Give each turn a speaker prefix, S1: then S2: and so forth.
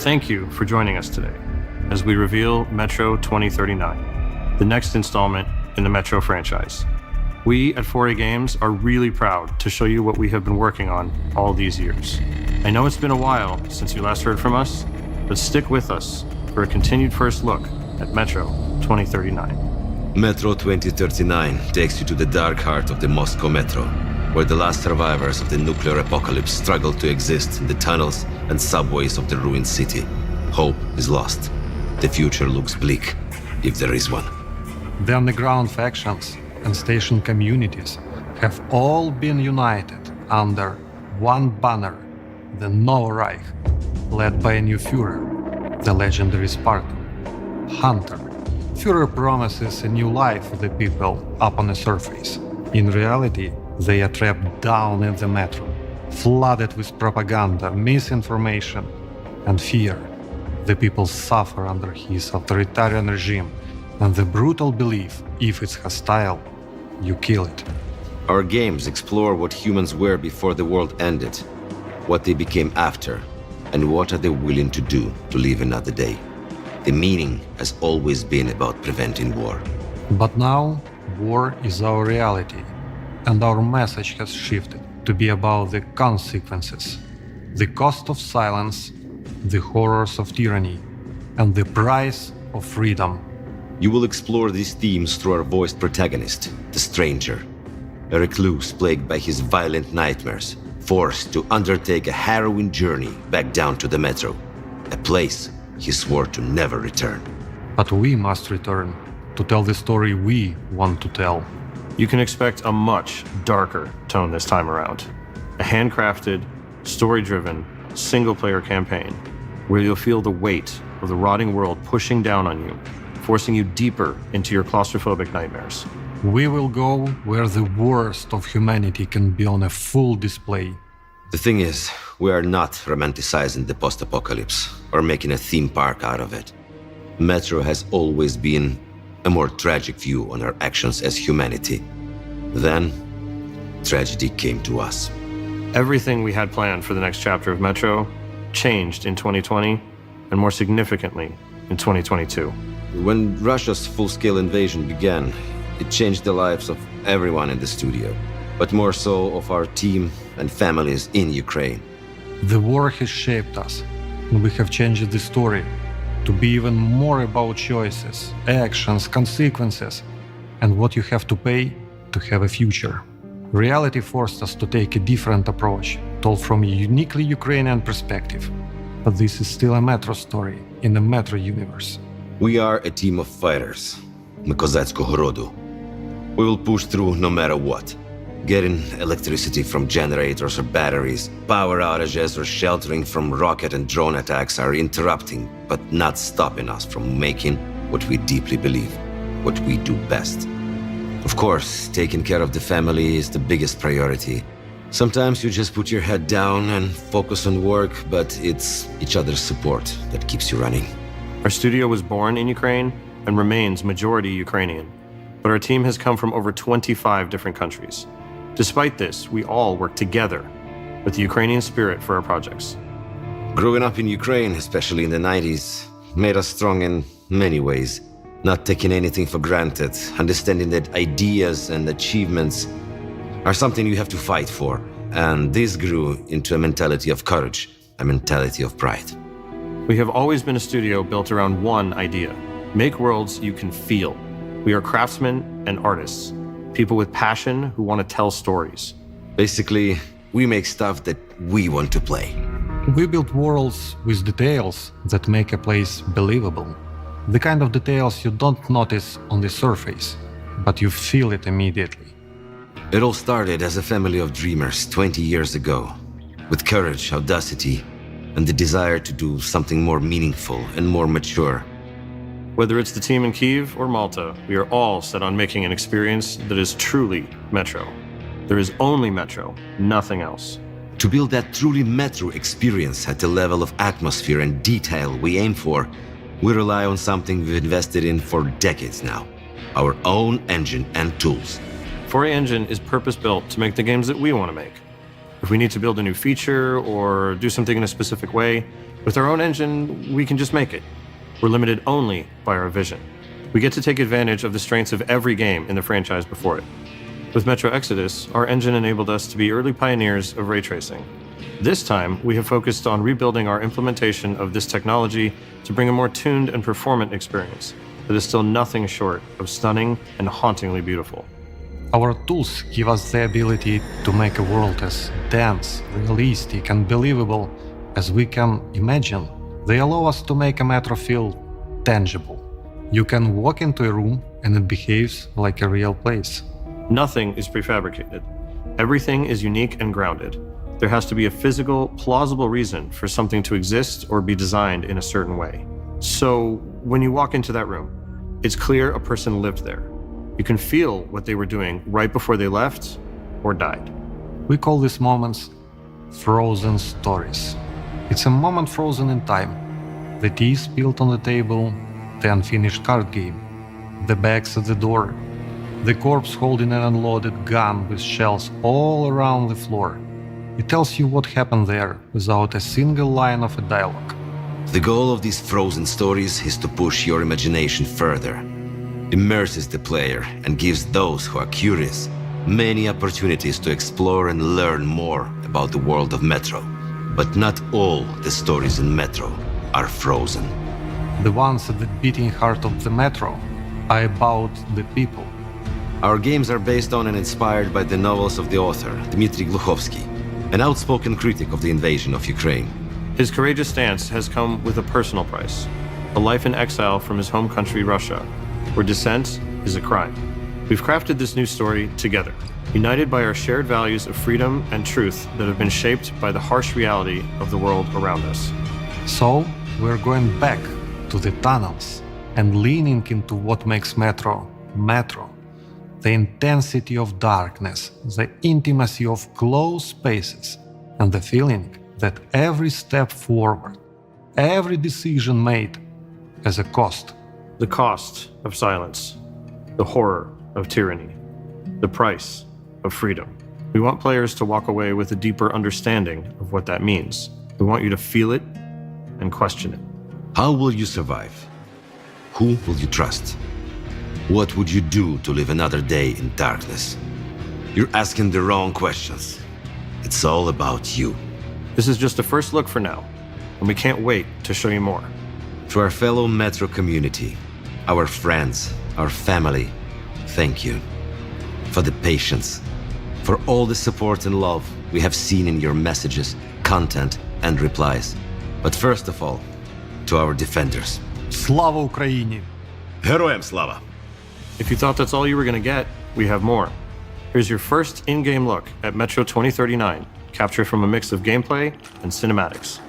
S1: Thank you for joining us today as we reveal Metro 2039, the next installment in the Metro franchise. We at 4A Games are really proud to show you what we have been working on all these years. I know it's been a while since you last heard from us, but stick with us for a continued first look at Metro 2039.
S2: Metro 2039 takes you to the dark heart of the Moscow Metro, where the last survivors of the nuclear apocalypse struggle to exist in the tunnels and subways of the ruined city. Hope is lost. The future looks bleak, if there is one.
S3: The underground factions and station communities have all been united under one banner, the Novo Reich, led by a new Führer, the legendary Spartan, Hunter. Führer promises a new life for the people up on the surface. In reality, they are trapped down in the metro, flooded with propaganda, misinformation, and fear. The people suffer under his authoritarian regime and the brutal belief, if it's hostile, you kill it.
S2: Our games explore what humans were before the world ended, what they became after, and what are they willing to do to live another day. The meaning has always been about preventing war.
S3: But now, war is our reality, and our message has shifted to be about the consequences, the cost of silence, the horrors of tyranny, and the price of freedom.
S2: You will explore these themes through our voiced protagonist, the stranger, a recluse plagued by his violent nightmares, forced to undertake a harrowing journey back down to the metro, a place he swore to never return.
S3: But we must return to tell the story we want to tell.
S1: You can expect a much darker tone this time around. A handcrafted, story-driven, single-player campaign where you'll feel the weight of the rotting world pushing down on you, forcing you deeper into your claustrophobic nightmares.
S3: We will go where the worst of humanity can be on a full display.
S2: The thing is, we are not romanticizing the post-apocalypse or making a theme park out of it. Metro has always been a more tragic view on our actions as humanity. Then, tragedy came to us.
S1: Everything we had planned for the next chapter of Metro changed in 2020, and more significantly, in 2022.
S2: When Russia's full-scale invasion began, it changed the lives of everyone in the studio, but more so of our team and families in Ukraine.
S3: The war has shaped us, and we have changed the story to be even more about choices, actions, consequences, and what you have to pay to have a future. Reality forced us to take a different approach, told from a uniquely Ukrainian perspective. But this is still a Metro story in the Metro universe.
S2: We are a team of fighters, Козацького роду. We will push through no matter what. Getting electricity from generators or batteries, power outages or sheltering from rocket and drone attacks are interrupting, but not stopping us from making what we deeply believe, what we do best. Of course, taking care of the family is the biggest priority. Sometimes you just put your head down and focus on work, but it's each other's support that keeps you running.
S1: Our studio was born in Ukraine and remains majority Ukrainian, but our team has come from over 25 different countries. Despite this, we all work together with the Ukrainian spirit for our projects.
S2: Growing up in Ukraine, especially in the 90s, made us strong in many ways. Not taking anything for granted, understanding that ideas and achievements are something you have to fight for. And this grew into a mentality of courage, a mentality of pride.
S1: We have always been a studio built around one idea: make worlds you can feel. We are craftsmen and artists, people with passion who want to tell stories.
S2: Basically, we make stuff that we want to play.
S3: We build worlds with details that make a place believable. The kind of details you don't notice on the surface, but you feel it immediately.
S2: It all started as a family of dreamers 20 years ago, with courage, audacity, and the desire to do something more meaningful and more mature.
S1: Whether it's the team in Kyiv or Malta, we are all set on making an experience that is truly Metro. There is only Metro, nothing else.
S2: To build that truly Metro experience at the level of atmosphere and detail we aim for, we rely on something we've invested in for decades now: our own engine and tools.
S1: 4A Engine is purpose-built to make the games that we want to make. If we need to build a new feature or do something in a specific way, With our own engine, we can just make it. We're limited only by our vision. We get to take advantage of the strengths of every game in the franchise before it. With Metro Exodus, our engine enabled us to be early pioneers of ray tracing. This time, we have focused on rebuilding our implementation of this technology to bring a more tuned and performant experience that is still nothing short of stunning and hauntingly beautiful.
S3: Our tools give us the ability to make a world as dense, realistic, and believable as we can imagine. They allow us to make a metro feel tangible. You can walk into a room and it behaves like a real place.
S1: Nothing is prefabricated. Everything is unique and grounded. There has to be a physical, plausible reason for something to exist or be designed in a certain way. So, when you walk into that room, it's clear a person lived there. You can feel what they were doing right before they left or died.
S3: We call these moments frozen stories. It's a moment frozen in time. The tea spilled on the table, the unfinished card game, the bags at the door, the corpse holding an unloaded gun with shells all around the floor. It tells you what happened there without a single line of a dialogue.
S2: The goal of these frozen stories is to push your imagination further, immerses the player, and gives those who are curious many opportunities to explore and learn more about the world of Metro. But not all the stories in Metro are frozen.
S3: The ones at the beating heart of the Metro are about the people.
S2: Our games are based on and inspired by the novels of the author, Dmitry Gluchovsky, an outspoken critic of the invasion of Ukraine.
S1: His courageous stance has come with a personal price, a life in exile from his home country, Russia, where dissent is a crime. We've crafted this new story together, united by our shared values of freedom and truth that have been shaped by the harsh reality of the world around us.
S3: So, we're going back to the tunnels and leaning into what makes Metro, Metro. The intensity of darkness, the intimacy of closed spaces, and the feeling that every step forward, every decision made, has a cost.
S1: The cost of silence, the horror of tyranny, the price of freedom. We want players to walk away with a deeper understanding of what that means. We want you to feel it and question it.
S2: How will you survive? Who will you trust? What would you do to live another day in darkness? You're asking the wrong questions. It's all about you.
S1: This is just a first look for now, and we can't wait to show you more.
S2: To our fellow Metro community, our friends, our family, thank you for the patience, for all the support and love we have seen in your messages, content, and replies. But first of all, to our defenders.
S3: Слава Україні!
S2: Героям слава!
S1: If you thought that's all you were going to get, we have more. Here's your first in-game look at Metro 2039, captured from a mix of gameplay and cinematics.